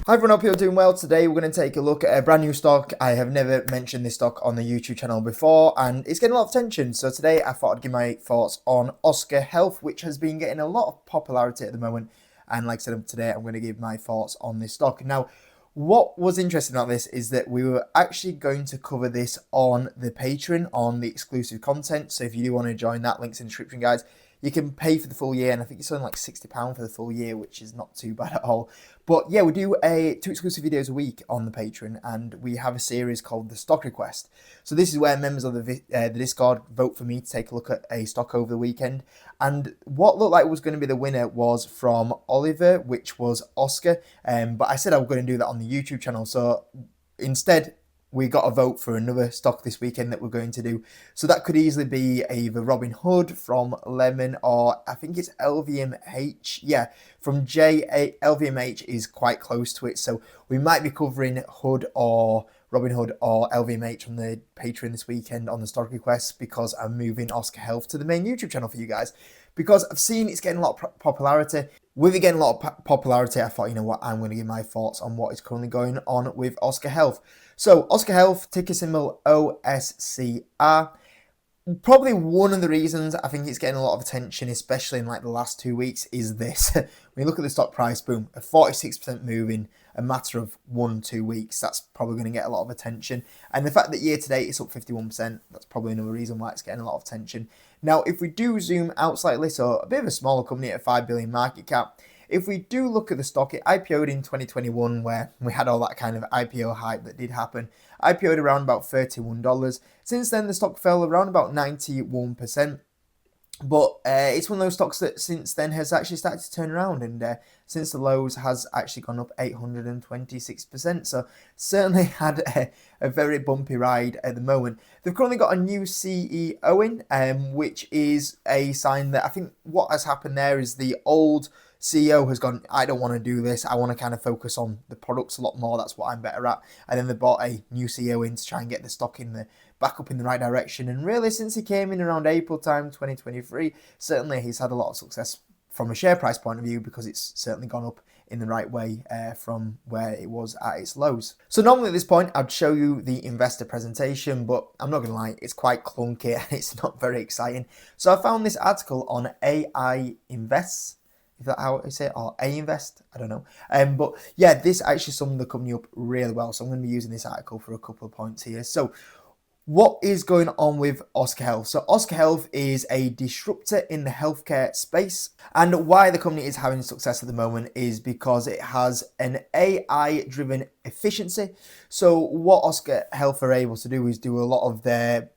Hi everyone, hope you're doing well. Today we're going to take a look at a brand new stock. I have never mentioned this stock on the YouTube channel before and it's getting a lot of attention. So today I thought I'd give my thoughts on Oscar Health, which has been getting a lot of popularity at the moment. And like I said, today I'm going to give my thoughts on this stock. Now, what was interesting about this is that we were actually going to cover this on the Patreon, on the exclusive content. So if you do want to join that, links in the description, guys. You can pay for the full year, and I think it's only like £60 for the full year, which is not too bad at all. But yeah, we do two exclusive videos a week on the Patreon, and we have a series called the Stock Request. So this is where members of the Discord vote for me to take a look at a stock over the weekend. And what looked like was going to be the winner was from Oliver, which was Oscar. But I said I was going to do that on the YouTube channel. So instead, we got a vote for another stock this weekend that we're going to do. So that could easily be either Robinhood from Lemon, or I think it's LVMH. Yeah, from LVMH is quite close to it. So we might be covering Hood or Robinhood or LVMH from the Patreon this weekend on the stock requests, because I'm moving Oscar Health to the main YouTube channel for you guys, because I've seen it's getting a lot of popularity. With it getting a lot of popularity, I thought, you know what, I'm going to give my thoughts on what is currently going on with Oscar Health. So Oscar Health, ticker symbol OSCR. Probably one of the reasons I think it's getting a lot of attention, especially in like the last 2 weeks, is this. When you look at the stock price, boom, a 46% move in a matter of 1-2 weeks. That's probably going to get a lot of attention. And the fact that year to date it's up 51%, that's probably another reason why it's getting a lot of attention. Now, if we do zoom out slightly, so a bit of a smaller company at a 5 billion market cap, if we do look at the stock, it IPO'd in 2021, where we had all that kind of IPO hype that did happen. IPO'd around about $31. Since then, the stock fell around about 91%. But it's one of those stocks that since then has actually started to turn around, and since the lows has actually gone up 826%. So certainly had a very bumpy ride at the moment. They've currently got a new CEO in, which is a sign that I think what has happened there is the old CEO has gone, I don't want to do this. I want to kind of focus on the products a lot more. That's what I'm better at. And then they brought a new CEO in to try and get the stock back up in the right direction. And really, since he came in around April time 2023, certainly he's had a lot of success from a share price point of view, because it's certainly gone up in the right way from where it was at its lows. So normally at this point, I'd show you the investor presentation, but I'm not going to lie, it's quite clunky and it's not very exciting. So I found this article on AI Invests. Is that how I say it? Or A-Invest? I don't know. But yeah, this actually summed the company up really well. So I'm going to be using this article for a couple of points here. So what is going on with Oscar Health? So Oscar Health is a disruptor in the healthcare space. And why the company is having success at the moment is because it has an AI-driven efficiency. So what Oscar Health are able to do is do a lot of their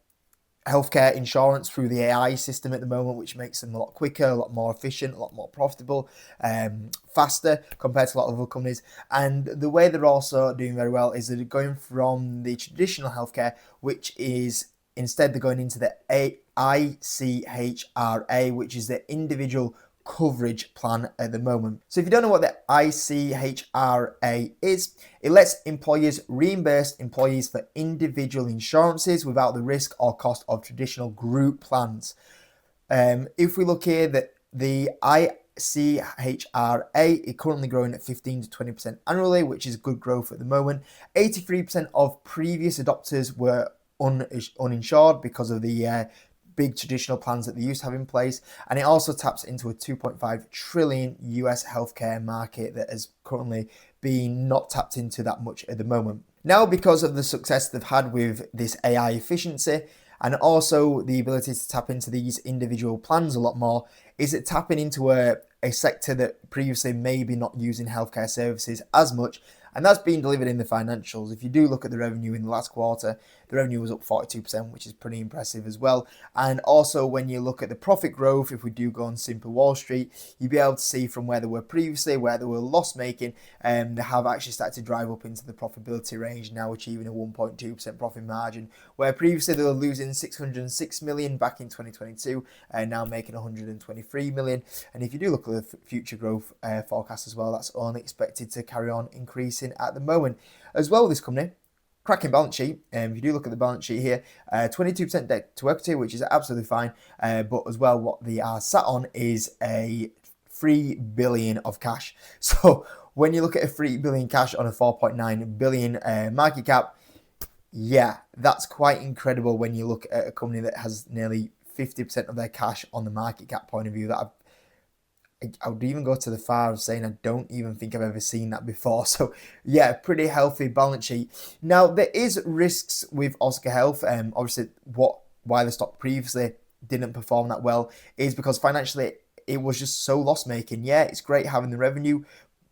healthcare insurance through the AI system at the moment, which makes them a lot quicker, a lot more efficient, a lot more profitable, faster compared to a lot of other companies. And the way they're also doing very well is that they're going from the traditional healthcare, which is instead they're going into the ICHRA, which is the individual coverage plan at the moment. So if you don't know what the ICHRA is, it lets employers reimburse employees for individual insurances without the risk or cost of traditional group plans. If we look here, that the ICHRA is currently growing at 15 to 20% annually, which is good growth at the moment. 83% of previous adopters were uninsured because of the big traditional plans that they used to have in place, and it also taps into a 2.5 trillion US healthcare market that has currently been not tapped into that much at the moment. Now, because of the success they've had with this AI efficiency, and also the ability to tap into these individual plans a lot more, is it tapping into a sector that previously maybe not using healthcare services as much, and that's being delivered in the financials. If you do look at the revenue in the last quarter, the revenue was up 42%, which is pretty impressive as well. And also when you look at the profit growth, if we do go on Simple Wall Street, you'll be able to see from where they were previously, where they were loss making, they have actually started to drive up into the profitability range, now achieving a 1.2% profit margin, where previously they were losing 606 million back in 2022, and now making 123 million. And if you do look at the future growth forecast as well, that's only expected to carry on increasing at the moment. As well, this company, cracking balance sheet. If you do look at the balance sheet here, 22% debt to equity, which is absolutely fine. But as well, what they are sat on is a 3 billion of cash. So when you look at a 3 billion cash on a 4.9 billion market cap, yeah, that's quite incredible when you look at a company that has nearly 50% of their cash on the market cap point of view. That I would even go to the far of saying I don't even think I've ever seen that before. So yeah, pretty healthy balance sheet. Now there is risks with Oscar Health. Obviously, why the stock previously didn't perform that well is because financially it was just so loss making. Yeah, it's great having the revenue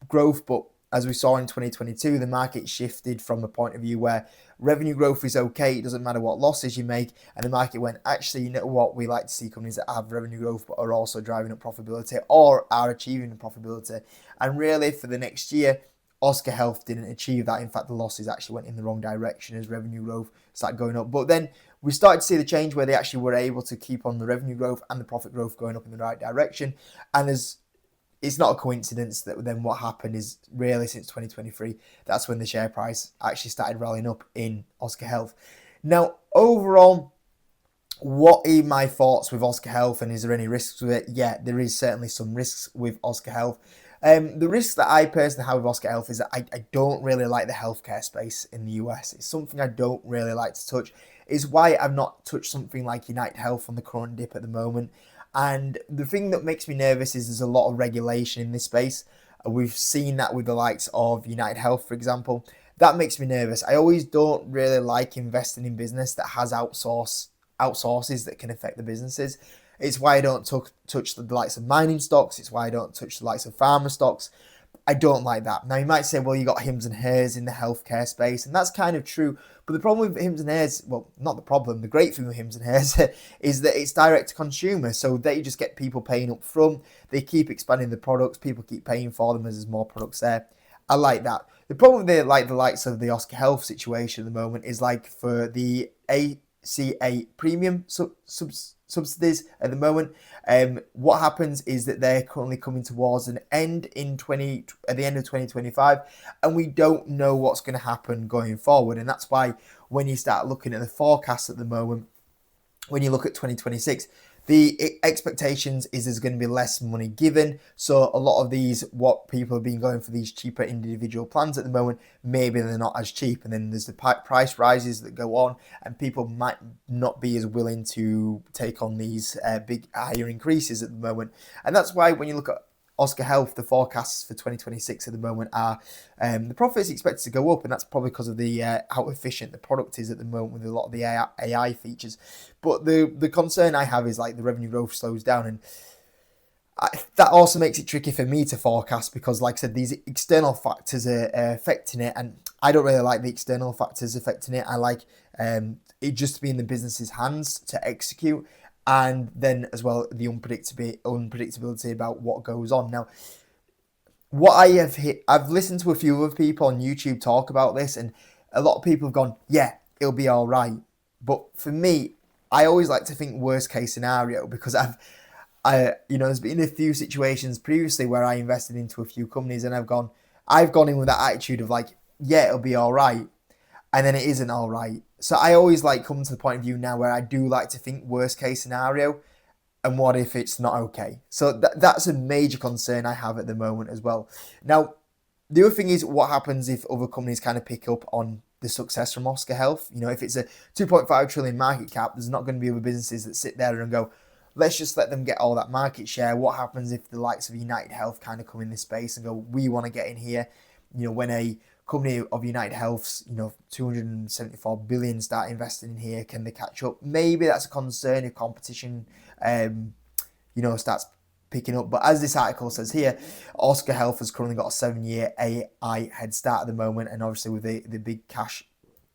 growth, but as we saw in 2022, the market shifted from a point of view where revenue growth is okay, it doesn't matter what losses you make, and the market went, actually, you know what, we like to see companies that have revenue growth but are also driving up profitability or are achieving profitability. And really, for the next year, Oscar Health didn't achieve that. In fact, the losses actually went in the wrong direction as revenue growth started going up. But then we started to see the change where they actually were able to keep on the revenue growth and the profit growth going up in the right direction. And it's not a coincidence that then what happened is really since 2023, that's when the share price actually started rallying up in Oscar Health. Now, overall, what are my thoughts with Oscar Health, and is there any risks with it? Yeah, there is certainly some risks with Oscar Health. The risks that I personally have with Oscar Health is that I don't really like the healthcare space in the US. It's something I don't really like to touch. It's why I've not touched something like United Health on the current dip at the moment. And the thing that makes me nervous is there's a lot of regulation in this space. We've seen that with the likes of United Health, for example. That makes me nervous. I always don't really like investing in business that has outsources that can affect the businesses. It's why I don't touch the likes of mining stocks. It's why I don't touch the likes of pharma stocks. I don't like that. Now, you might say, well, you got Hims and Hers in the healthcare space, and that's kind of true. But the problem with Hims and Hers, well, not the problem, the great thing with Hims and Hers is that it's direct to consumer. So they just get people paying up front. They keep expanding the products. People keep paying for them as there's more products there. I like that. The problem with the likes of the Oscar Health situation at the moment is like for the ACA premium subsidies at the moment. What happens is that they're currently coming towards an end at the end of 2025, and we don't know what's going to happen going forward. And that's why when you start looking at the forecast at the moment, when you look at 2026, the expectations is there's going to be less money given. So a lot of these, what people have been going for these cheaper individual plans at the moment, maybe they're not as cheap. And then there's the price rises that go on, and people might not be as willing to take on these big higher increases at the moment. And that's why when you look at Oscar Health, the forecasts for 2026 at the moment are the profit is expected to go up, and that's probably because of the how efficient the product is at the moment with a lot of the AI features. But the concern I have is like the revenue growth slows down, and that also makes it tricky for me to forecast because, like I said, these external factors are affecting it, and I don't really like the external factors affecting it. I like it just to be in the business's hands to execute. And then as well, the unpredictability about what goes on. Now, what I've listened to a few other people on YouTube talk about this, and a lot of people have gone, yeah, it'll be all right. But for me, I always like to think worst case scenario because there's been a few situations previously where I invested into a few companies and I've gone in with that attitude of like, yeah, it'll be all right. And then it isn't all right. So I always come to the point of view now where I do like to think worst case scenario, and what if it's not okay? So that's a major concern I have at the moment as well. Now, the other thing is what happens if other companies kind of pick up on the success from Oscar Health. If it's a 2.5 trillion market cap, there's not going to be other businesses that sit there and go, let's just let them get all that market share. What happens if the likes of United Health kind of come in this space and go, we want to get in here? When a company of United Health's, 274 billion start investing in here, can they catch up? Maybe that's a concern if competition, starts picking up. But as this article says here, Oscar Health has currently got a 7-year AI head start at the moment, and obviously with the big cash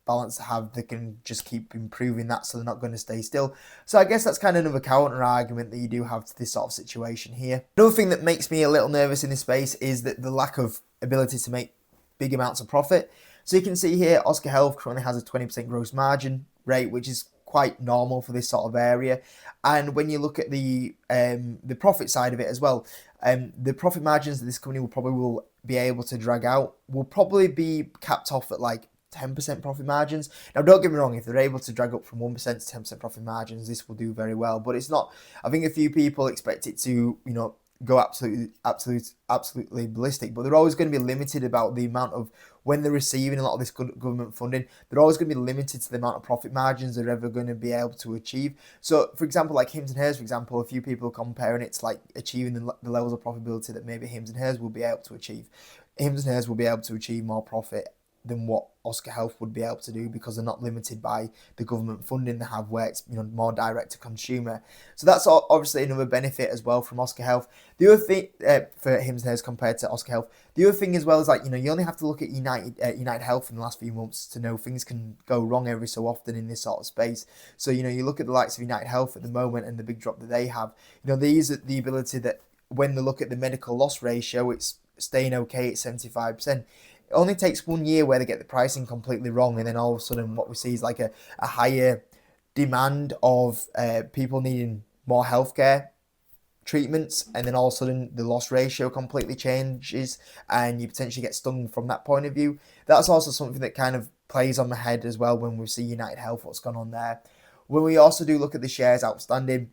balance to have, they can just keep improving that, so they're not going to stay still. So I guess that's kind of another counter argument that you do have to this sort of situation here. Another thing that makes me a little nervous in this space is that the lack of ability to make big amounts of profit. So you can see here, Oscar Health currently has a 20% gross margin rate, which is quite normal for this sort of area. And when you look at the profit side of it as well, the profit margins that this company will be able to drag out will probably be capped off at like 10% profit margins. Now, don't get me wrong, if they're able to drag up from 1% to 10% profit margins, this will do very well. But it's not, I think a few people expect it to, go absolutely ballistic, but they're always going to be limited about the amount of, when they're receiving a lot of this good government funding, they're always going to be limited to the amount of profit margins they're ever going to be able to achieve. So, for example, like Hims and Hers, for example, a few people are comparing it to like achieving the levels of profitability that maybe Hims and Hers will be able to achieve. Hims and Hers will be able to achieve more profit than what Oscar Health would be able to do, because they're not limited by the government funding they have, where it's more direct to consumer. So that's obviously another benefit as well from Oscar Health. The other thing for Hims and Hers compared to Oscar Health, the other thing as well is like you only have to look at United Health in the last few months to know things can go wrong every so often in this sort of space. So you look at the likes of United Health at the moment and the big drop that they have. These are the ability that when they look at the medical loss ratio, it's staying okay at 75%. It only takes 1 year where they get the pricing completely wrong, and then all of a sudden what we see is like a higher demand of people needing more healthcare treatments, and then all of a sudden the loss ratio completely changes and you potentially get stung from that point of view. That's also something that kind of plays on the head as well when we see United Health, what's gone on there. When we also do look at the shares outstanding,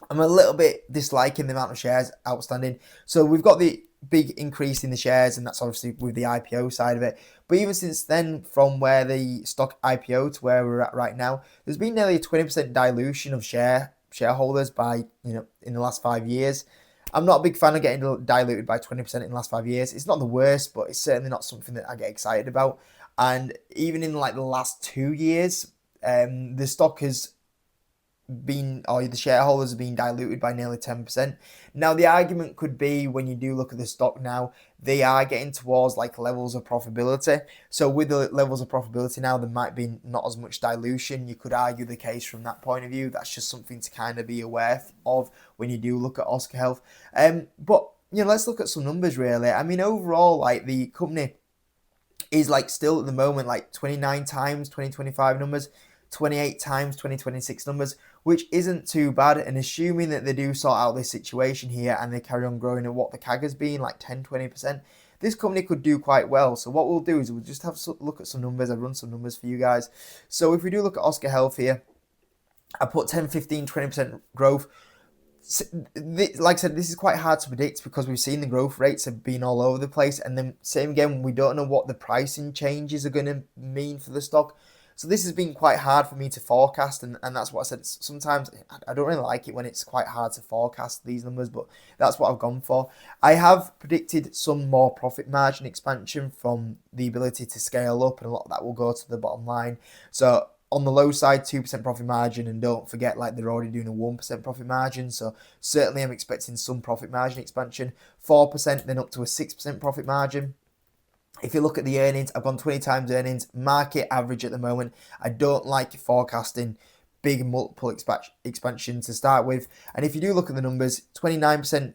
I'm a little bit disliking the amount of shares outstanding. So we've got the big increase in the shares, and that's obviously with the IPO side of it. But even since then, from where the stock IPO to where we're at right now, there's been nearly a 20% dilution of shareholders by in the last 5 years. I'm not a big fan of getting diluted by 20% in the last 5 years. It's not the worst, but it's certainly not something that I get excited about. And even in like the last 2 years, the stock has the shareholders have been diluted by nearly 10%. Now, the argument could be, when you do look at the stock now, they are getting towards like levels of profitability. So with the levels of profitability now, there might be not as much dilution. You could argue the case from that point of view. That's just something to kind of be aware of when you do look at Oscar Health. But let's look at some numbers really. I mean, overall, like the company is like still at the moment like 29 times 2025 numbers, 28 times 2026 numbers, which isn't too bad. And assuming that they do sort out this situation here and they carry on growing at what the CAGR has been, like 10-20%, this company could do quite well. So what we'll do is we'll just have a look at some numbers. I've run some numbers for you guys. So if we do look at Oscar Health here, I put 10, 15, 20% growth. Like I said, this is quite hard to predict because we've seen the growth rates have been all over the place. And then same again, we don't know what the pricing changes are going to mean for the stock. So this has been quite hard for me to forecast, and that's what I said. Sometimes I don't really like it when it's quite hard to forecast these numbers, but that's what I've gone for. I have predicted some more profit margin expansion from the ability to scale up, and a lot of that will go to the bottom line. So on the low side, 2% profit margin, and don't forget, like, they're already doing a 1% profit margin, so certainly I'm expecting some profit margin expansion. 4%, then up to a 6% profit margin. If you look at the earnings, I've gone 20 times earnings, market average at the moment. I don't like forecasting big multiple expansion to start with. And if you do look at the numbers, 29%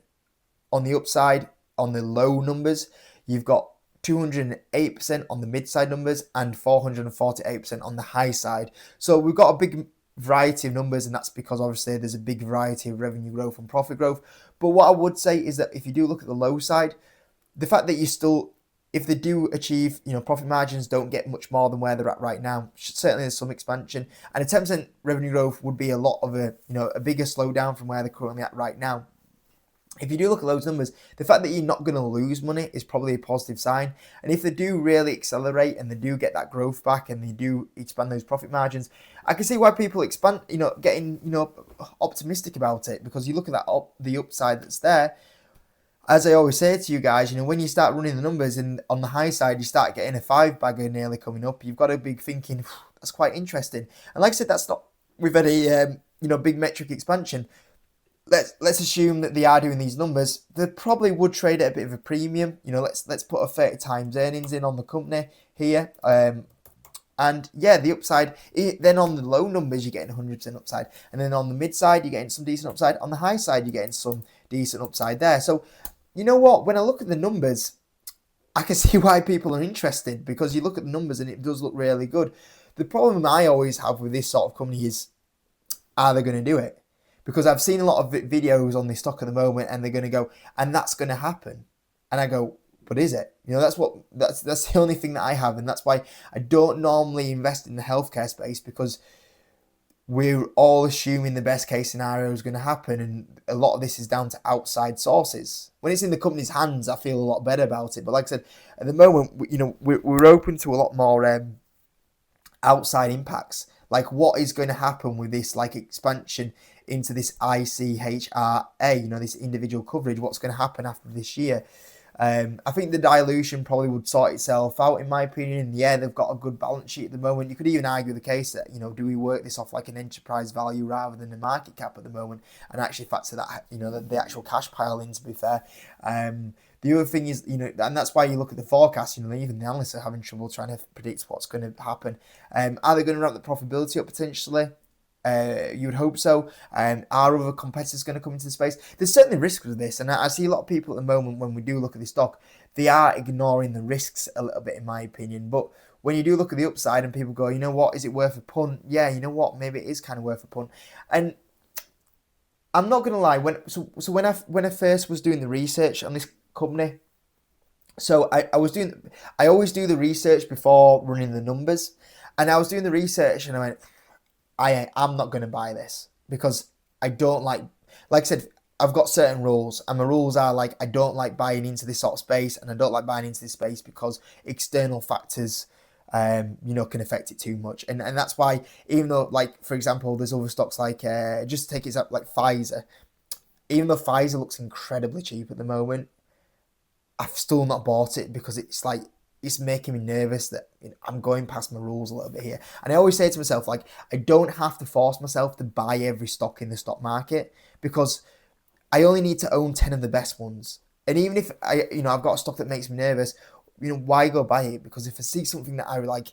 on the upside on the low numbers. You've got 208% on the mid-side numbers and 448% on the high side. So we've got a big variety of numbers, and that's because obviously there's a big variety of revenue growth and profit growth. But what I would say is that if you do look at the low side, the fact that you still, if they do achieve, profit margins don't get much more than where they're at right now. Certainly there's some expansion, and a 10% revenue growth would be a lot of a bigger slowdown from where they're currently at right now. If you do look at those numbers, the fact that you're not going to lose money is probably a positive sign. And if they do really accelerate and they do get that growth back and they do expand those profit margins, I can see why people getting optimistic about it, because you look at that the upside that's there. As I always say to you guys, when you start running the numbers and on the high side, you start getting a 5-bagger nearly coming up, you've got to be thinking, that's quite interesting. And like I said, that's not with any, big metric expansion. Let's assume that they are doing these numbers. They probably would trade at a bit of a premium. Let's put a 30 times earnings in on the company here. And yeah, the upside, then on the low numbers, you're getting 100% upside. And then on the mid side, you're getting some decent upside. On the high side, you're getting some decent upside there. So, you know what? When I look at the numbers, I can see why people are interested, because you look at the numbers and it does look really good. The problem I always have with this sort of company is, are they going to do it? Because I've seen a lot of videos on this stock at the moment and they're going to go, and that's going to happen. And I go, but is it? That's the only thing that I have. And that's why I don't normally invest in the healthcare space, because we're all assuming the best case scenario is going to happen, and a lot of this is down to outside sources. When it's in the company's hands, I feel a lot better about it. But like I said, at the moment, we're open to a lot more outside impacts. Like, what is going to happen with this like expansion into this ICHRA, this individual coverage? What's going to happen after this year? I think the dilution probably would sort itself out, in my opinion. Yeah, they've got a good balance sheet at the moment. You could even argue the case that, do we work this off like an enterprise value rather than the market cap at the moment, and actually factor that, the actual cash pile in, to be fair. The other thing is, and that's why you look at the forecast, even the analysts are having trouble trying to predict what's going to happen. Are they going to ramp the profitability up potentially? You would hope so. Are other competitors going to come into the space? There's certainly risks with this, and I see a lot of people at the moment, when we do look at this stock, they are ignoring the risks a little bit, in my opinion. But when you do look at the upside and people go, you know what, is it worth a punt? Yeah, you know what, maybe it is kind of worth a punt. And I'm not going to lie, when I first was doing the research on this company, so I always do the research before running the numbers, and I was doing the research and I went, I'm not going to buy this, because I don't like I said, I've got certain rules, and my rules are like, I don't like buying into this sort of space, and I don't like buying into this space because external factors, can affect it too much. And that's why, even though, like, for example, there's other stocks like, just to take it up, like Pfizer, even though Pfizer looks incredibly cheap at the moment, I've still not bought it, because it's making me nervous that I'm going past my rules a little bit here. And I always say to myself, like, I don't have to force myself to buy every stock in the stock market, because I only need to own 10 of the best ones. And even if I've got a stock that makes me nervous, why go buy it? Because if I see something that I like,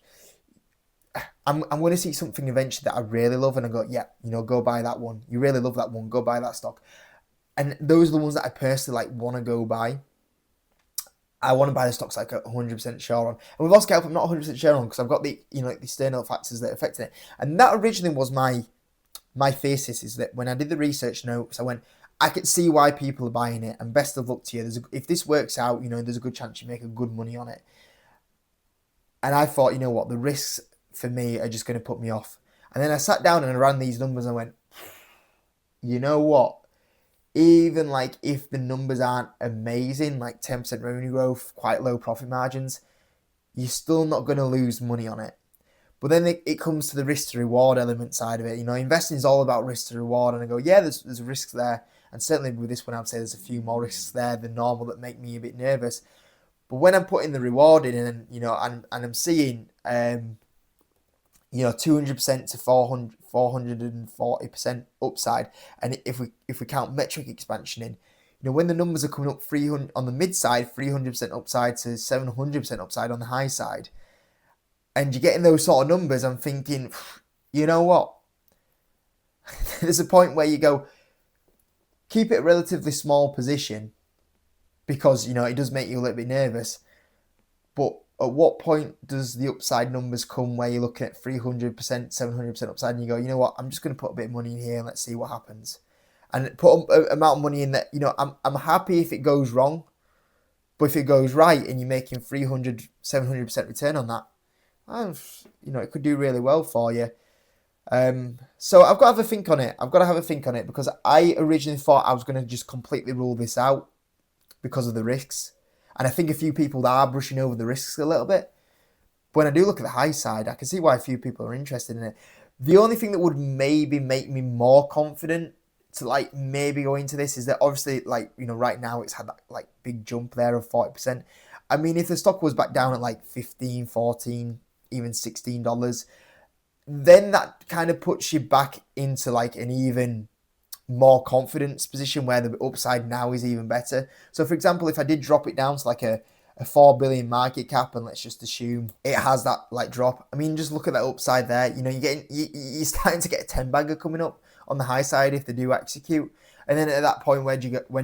I'm going to see something eventually that I really love, and I go, yeah, go buy that one. You really love that one, go buy that stock. And those are the ones that I personally want to go buy. I want to buy the stocks like 100% sure on. And with Oscar Health, I'm not 100% sure on, because I've got the the external factors that affect it. And that originally was my thesis, is that when I did the research notes, I went, I could see why people are buying it, and best of luck to you. If this works out, there's a good chance you make a good money on it. And I thought, the risks for me are just going to put me off. And then I sat down and I ran these numbers and I went, you know what? Even if the numbers aren't amazing, like 10% revenue growth, quite low profit margins, you're still not going to lose money on it. But then it comes to the risk to reward element side of it. Investing is all about risk to reward, and I go, yeah, there's risks there, and certainly with this one, I'd say there's a few more risks there than normal that make me a bit nervous. But when I'm putting the reward in, and and I'm seeing 200% to 440% upside, and if we count metric expansion in, when the numbers are coming up 300 on the mid side, 300% upside to 700% upside on the high side, and you're getting those sort of numbers, I'm thinking, you know what? There's a point where you go, keep it a relatively small position, because it does make you a little bit nervous. But at what point does the upside numbers come where you're looking at 300%, 700% upside, and you go, you know what, I'm just going to put a bit of money in here and let's see what happens. And put an amount of money in that, I'm happy if it goes wrong, but if it goes right and you're making 300, 700% return on that, it could do really well for you. So I've got to have a think on it. Because I originally thought I was going to just completely rule this out because of the risks. And I think a few people are brushing over the risks a little bit. But when I do look at the high side, I can see why a few people are interested in it. The only thing that would maybe make me more confident to maybe go into this is that obviously right now it's had that big jump there of 40%. I mean, if the stock was back down at 15, 14, even $16, then that kind of puts you back into an even more confidence position where the upside now is even better. So for example, if I did drop it down to a 4 billion market cap, and let's just assume it has that drop, I mean, just look at that upside there. You're starting to get a 10 bagger coming up on the high side if they do execute. And then at that point, when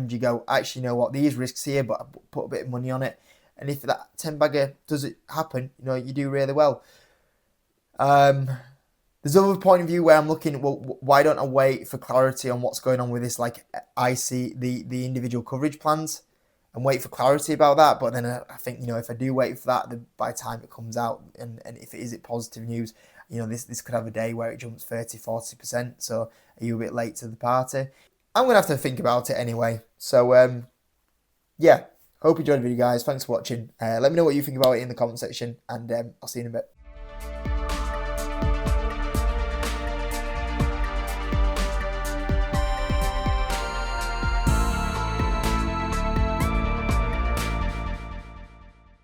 do you go, actually, you know what, these risks here, but I put a bit of money on it. And if that 10 bagger does it happen, you do really well. There's another point of view where I'm looking, well, why don't I wait for clarity on what's going on with this, I see the individual coverage plans, and wait for clarity about that. But then I think, if I do wait for that, by the time it comes out, and if it is positive news, You know, this could have a day where it jumps 30-40%. So are you a bit late to the party? I'm going to have to think about it anyway. So, yeah, hope you enjoyed the video, guys. Thanks for watching. Let me know what you think about it in the comment section, and I'll see you in a bit.